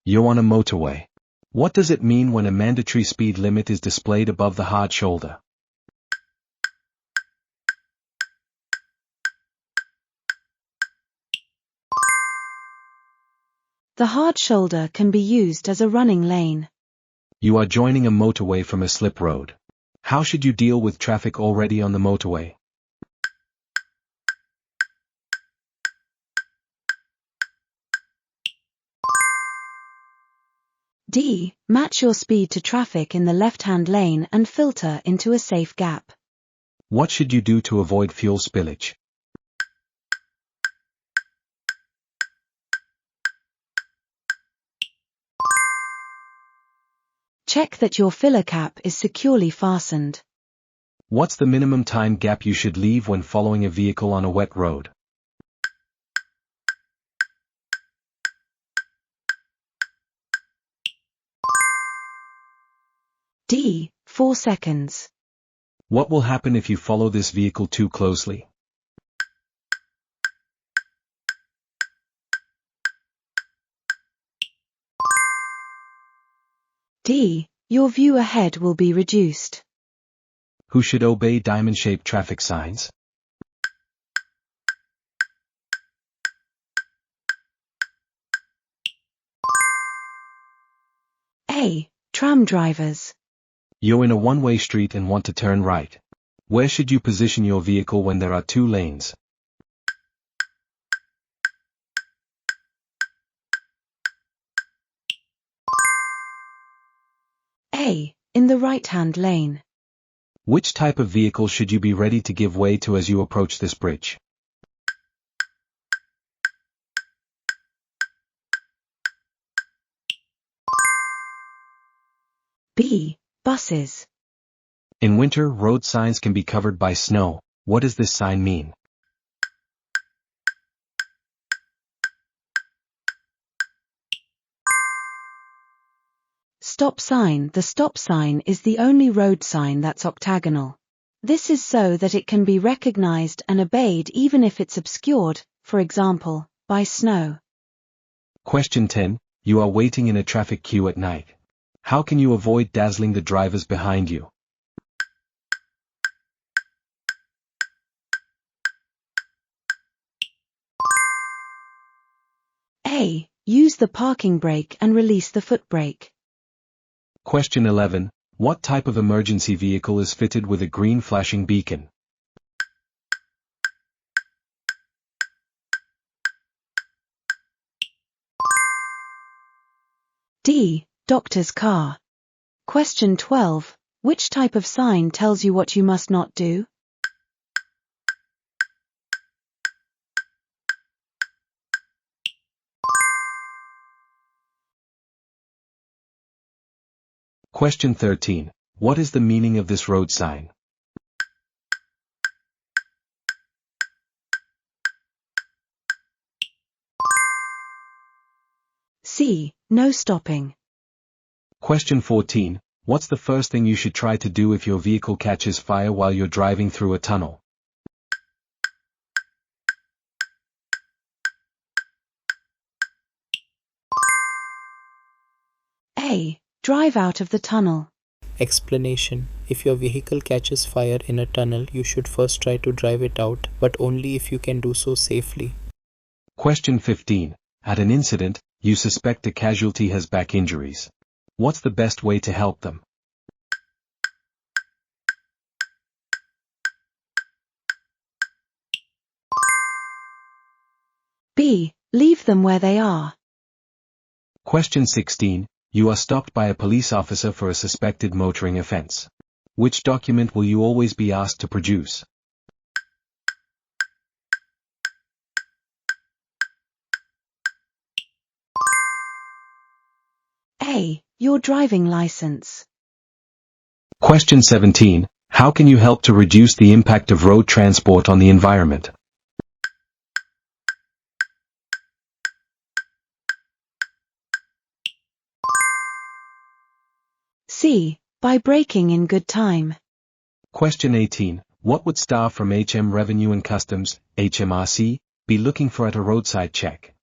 You're on a motorway. What does it mean when a mandatory speed limit is displayed above the hard shoulder? The hard shoulder can be used as a running lane. You are joining a motorway from a slip road. How should you deal with traffic already on the motorway? D. Match your speed to traffic in the left-hand lane and filter into a safe gap. What should you do to avoid fuel spillage? Check that your filler cap is securely fastened. What's the minimum time gap you should leave when following a vehicle on a wet road? D. 4 seconds. What will happen if you follow this vehicle too closely? D. Your view ahead will be reduced. Who should obey diamond-shaped traffic signs? A. Tram drivers. You're in a one-way street and want to turn right. Where should you position your vehicle when there are two lanes? A. In the right-hand lane. Which type of vehicle should you be ready to give way to as you approach this bridge? B. Buses. In winter, road signs can be covered by snow. What does this sign mean? Stop sign. The stop sign is the only road sign that's octagonal. This is so that it can be recognized and obeyed even if it's obscured, for example, by snow. Question 10. You are waiting in a traffic queue at night. How can you avoid dazzling the drivers behind you? A. Use the parking brake and release the foot brake. Question 11. What type of emergency vehicle is fitted with a green flashing beacon? D. Doctor's car. Question 12. Which type of sign tells you what you must not do? Question 13. What is the meaning of this road sign? C. No stopping. Question 14. What's the first thing you should try to do if your vehicle catches fire while you're driving through a tunnel? A. Drive out of the tunnel. Explanation: if your vehicle catches fire in a tunnel, you should first try to drive it out, but only if you can do so safely. Question 15. At an incident, you suspect a casualty has back injuries. What's the best way to help them? B. Leave them where they are. Question 16. You are stopped by a police officer for a suspected motoring offense. Which document will you always be asked to produce? A. Your driving license. Question 17. How can you help to reduce the impact of road transport on the environment? C. By braking in good time. Question 18. What would staff from HM Revenue and Customs, HMRC, be looking for at a roadside check?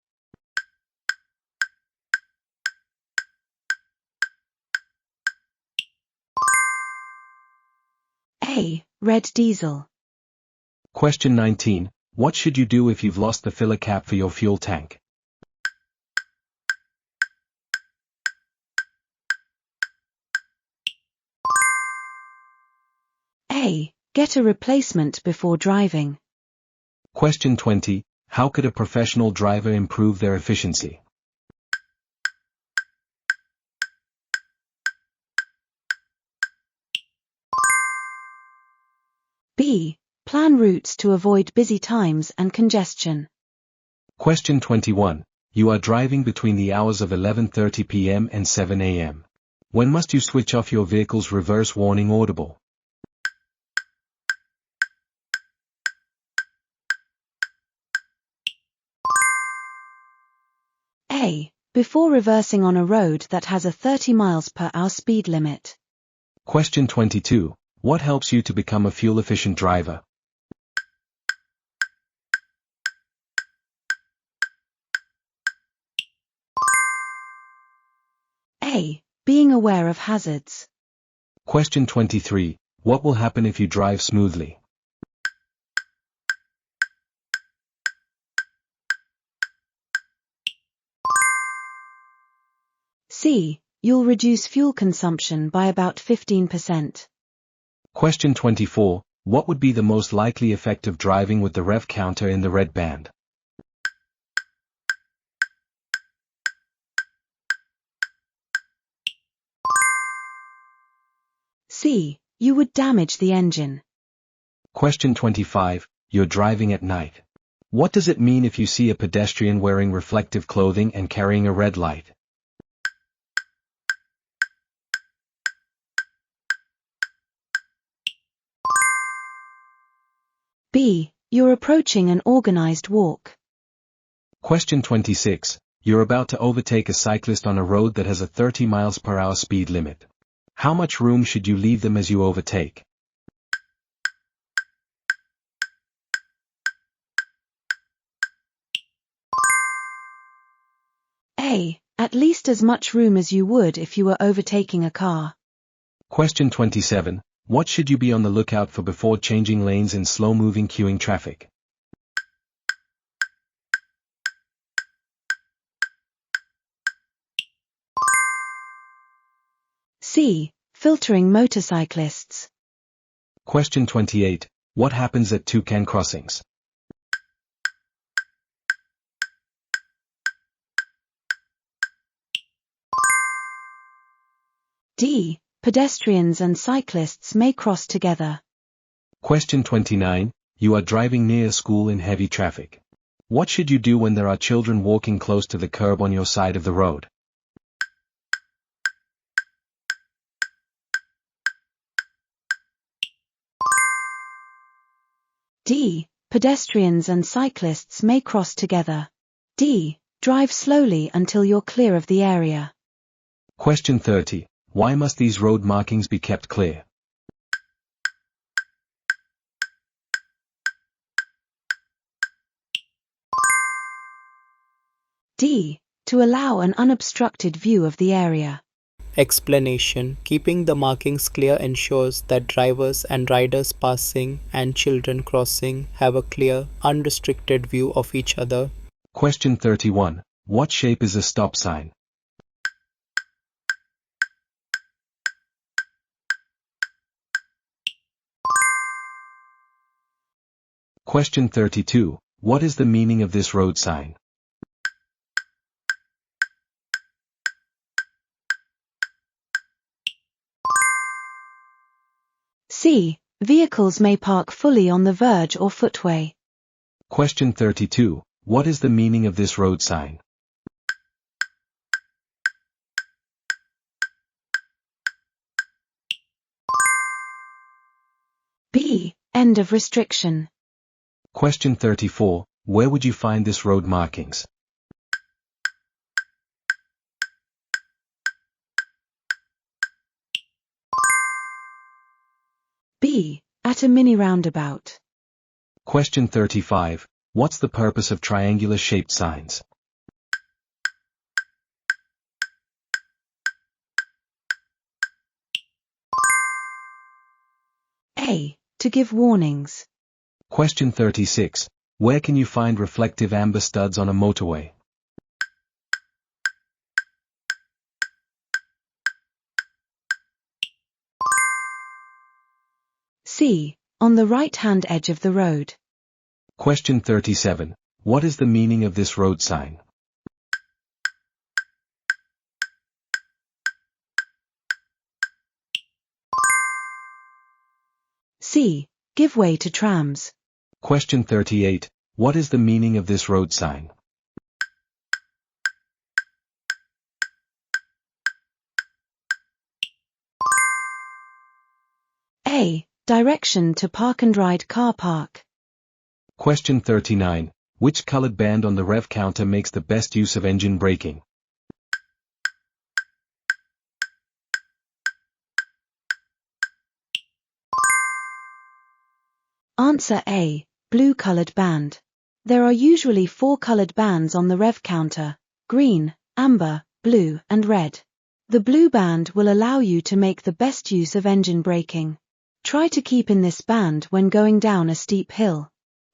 A. Red diesel. Question 19. What should you do if you've lost the filler cap for your fuel tank? A. Get a replacement before driving. Question 20. How could a professional driver improve their efficiency? B. Plan routes to avoid busy times and congestion. Question 21. You are driving between the hours of 11:30 p.m. and 7 a.m. When must you switch off your vehicle's reverse warning audible? A. Before reversing on a road that has a 30 miles per hour speed limit. Question 22. What helps you to become a fuel-efficient driver? A. Being aware of hazards. Question 23. What will happen if you drive smoothly? C. You'll reduce fuel consumption by about 15%. Question 24. What would be the most likely effect of driving with the rev counter in the red band? C. You would damage the engine. Question 25. You're driving at night. What does it mean if you see a pedestrian wearing reflective clothing and carrying a red light? B. You're approaching an organized walk. Question 26. You're about to overtake a cyclist on a road that has a 30 miles per hour speed limit. How much room should you leave them as you overtake? A. At least as much room as you would if you were overtaking a car. Question 27. What should you be on the lookout for before changing lanes in slow-moving queuing traffic? C. Filtering motorcyclists. Question 28. What happens at toucan crossings? D. Pedestrians and cyclists may cross together. Question 29. You are driving near a school in heavy traffic. What should you do when there are children walking close to the curb on your side of the road? D. Pedestrians and cyclists may cross together. D. Drive slowly until you're clear of the area. Question 30. Why must these road markings be kept clear? D. To allow an unobstructed view of the area. Explanation. Keeping the markings clear ensures that drivers and riders passing and children crossing have a clear, unrestricted view of each other. Question 31. What shape is a stop sign? Question 32. What is the meaning of this road sign? C. Vehicles may park fully on the verge or footway. Question 32. What is the meaning of this road sign? B. End of restriction. Question 34. Where would you find this road markings? B. At a mini roundabout. Question 35. What's the purpose of triangular-shaped signs? A. To give warnings. Question 36. Where can you find reflective amber studs on a motorway? C. On the right-hand edge of the road. Question 37. What is the meaning of this road sign? C. Give way to trams. Question 38. What is the meaning of this road sign? A. Direction to park and ride car park. Question 39. Which colored band on the rev counter makes the best use of engine braking? Answer A. Blue colored band. There are usually 4 colored bands on the rev counter: green, amber, blue, and red. The blue band will allow you to make the best use of engine braking. Try to keep in this band when going down a steep hill.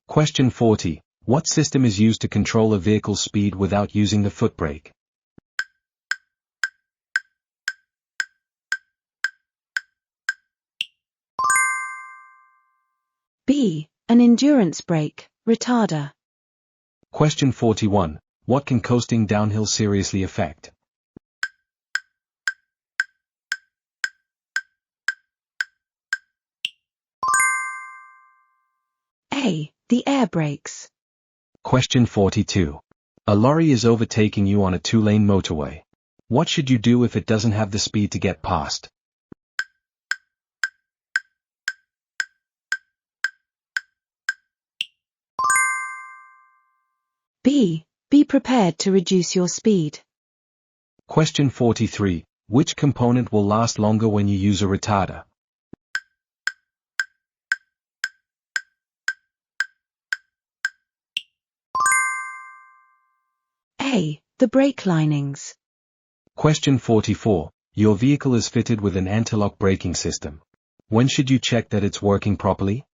Question 40. What system is used to control a vehicle's speed without using the foot brake? B. An endurance brake, retarder. Question 41. What can coasting downhill seriously affect? A. The air brakes. Question 42. A lorry is overtaking you on a 2-lane motorway. What should you do if it doesn't have the speed to get past? B. Be prepared to reduce your speed. Question 43. Which component will last longer when you use a retarder? A. The brake linings. Question 44. Your vehicle is fitted with an anti-lock braking system. When should you check that it's working properly?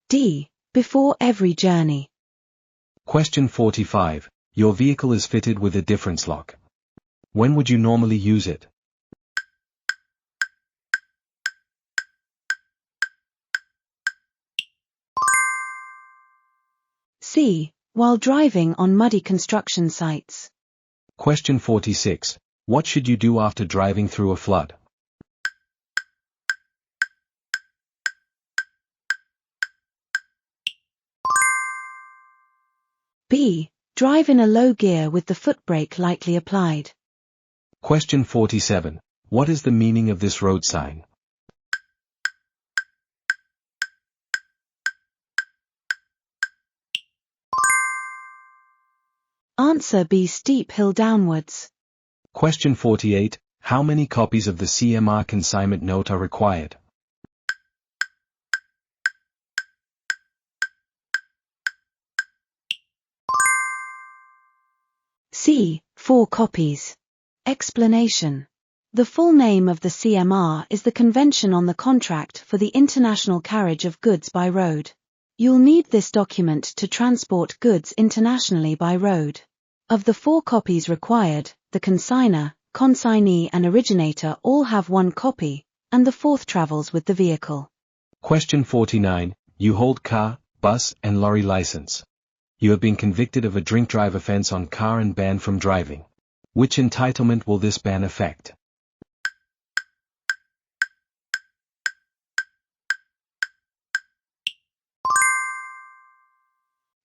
D. Before every journey. Question 45. Your vehicle is fitted with a difference lock. When would you normally use it? C. While driving on muddy construction sites. Question 46. What should you do after driving through a flood? B. Drive in a low gear with the foot brake lightly applied. Question 47. What is the meaning of this road sign? Answer B. Steep hill downwards. Question 48. How many copies of the CMR consignment note are required? C. 4 copies. Explanation. The full name of the CMR is the Convention on the Contract for the International Carriage of Goods by Road. You'll need this document to transport goods internationally by road. Of the 4 copies required, the consignor, consignee and originator all have 1 copy, and the 4th travels with the vehicle. Question 49. You hold car, bus, and lorry license. You have been convicted of a drink drive offense on car and banned from driving. Which entitlement will this ban affect?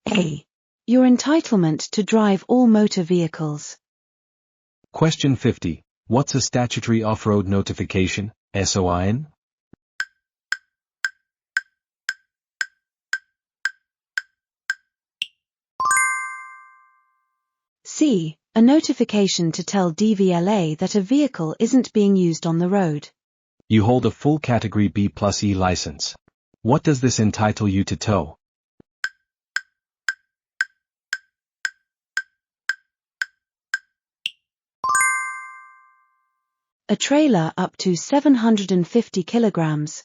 A. Your entitlement to drive all motor vehicles. Question 50. What's a statutory off-road notification, SOIN? C. A notification to tell DVLA that a vehicle isn't being used on the road. You hold a full Category B+E license. What does this entitle you to tow? A trailer up to 750 kilograms.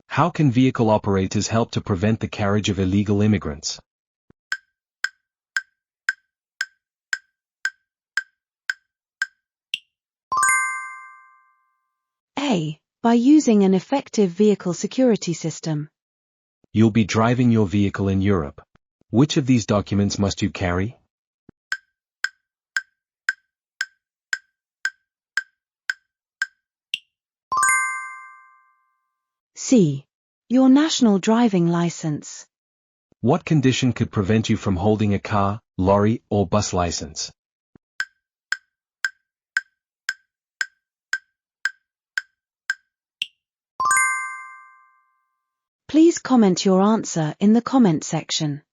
How can vehicle operators help to prevent the carriage of illegal immigrants? A. By using an effective vehicle security system. You'll be driving your vehicle in Europe. Which of these documents must you carry? C. Your national driving license. What condition could prevent you from holding a car, lorry, or bus license? Please comment your answer in the comment section.